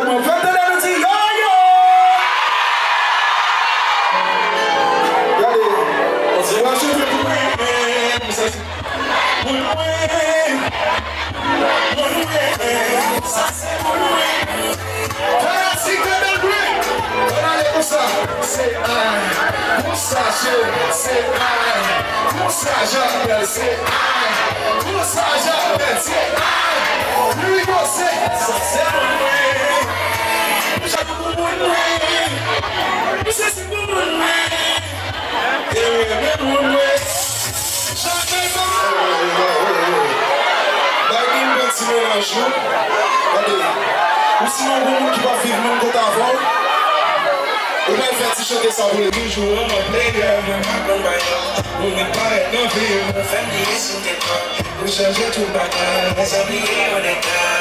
comment. Faites de la musique, yo yo! Regardez, on se voit chanter pour moi. Ça c'est pour moi. C'est un, Moussa, c'est un, Moussa, j'appelle, c'est un, Moussa, j'appelle, c'est un, lui, c'est, ça c'est pour moi, j'appelle pour moi, c'est pour moi, et pour moi, j'appelle pour moi. Bagay mwen ti mélange yo, ou sinon bon qui va vivre même côté avant. On va faire si chanter ça pour les jours, on va player, on n'est pas rénové, on va faire mieux sur tes pas, pour changer tout le bagage, on va s'habiller en état.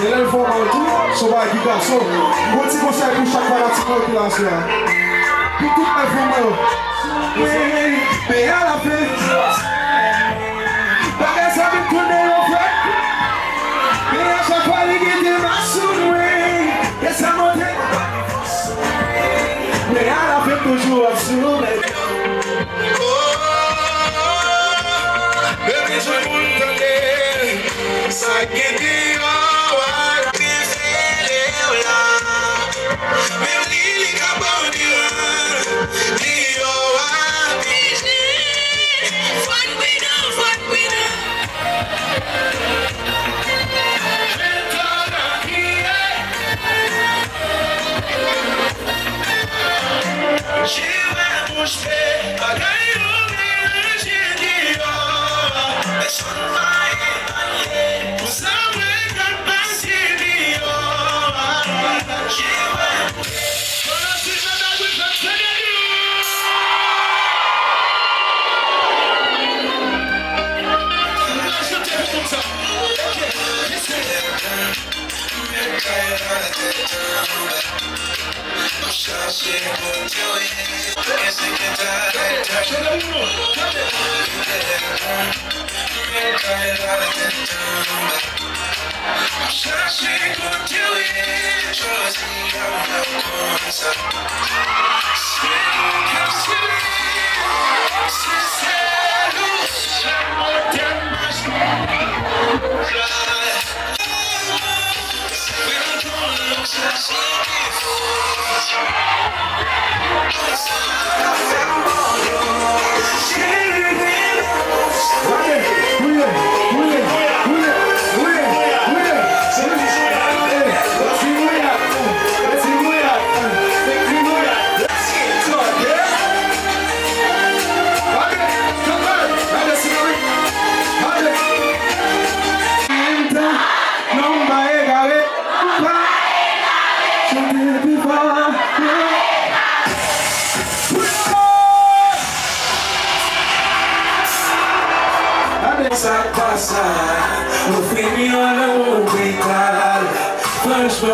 Et là, il faut avoir tout, sauver les garçons. Un petit conseil pour chaque fanatique population. Pour tout le monde. Oui, mais à la fin, pas que ça me tourne au fait. Mais à chaque fois, il y a des massons, oui. Et ça monte. Mais à la fin, toujours absurde. Baby, je vous donne ça qui dit.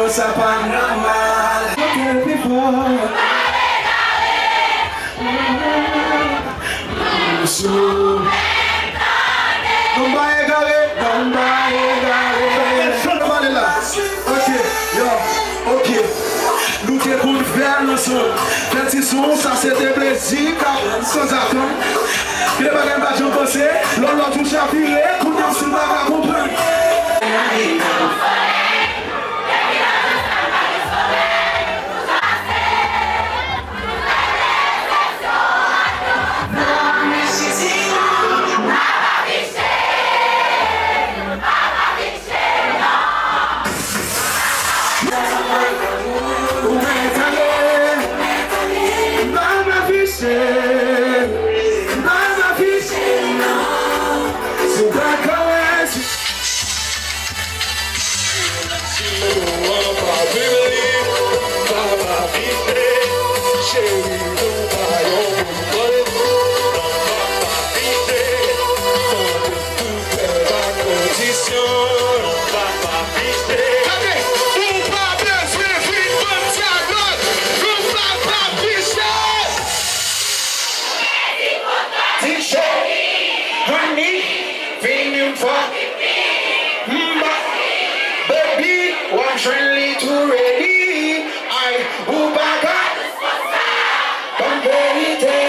Ça pas normal. Ok. Nous qui pour faire le son. Petit son, ça c'était plaisir. Sans attendre. Il n'y a pas de bâton pensé. L'on touche à virer. Qu'on a su pas comprendre. chérie, nous baillons pour non va pas ficher, pour toutes les conditions, non va pas ficher. Allez, on va bien faire vite, comme ça, on va pas ficher. T-shirt, honey, feeling for, baby, was really too ready. I who back up, come ready there.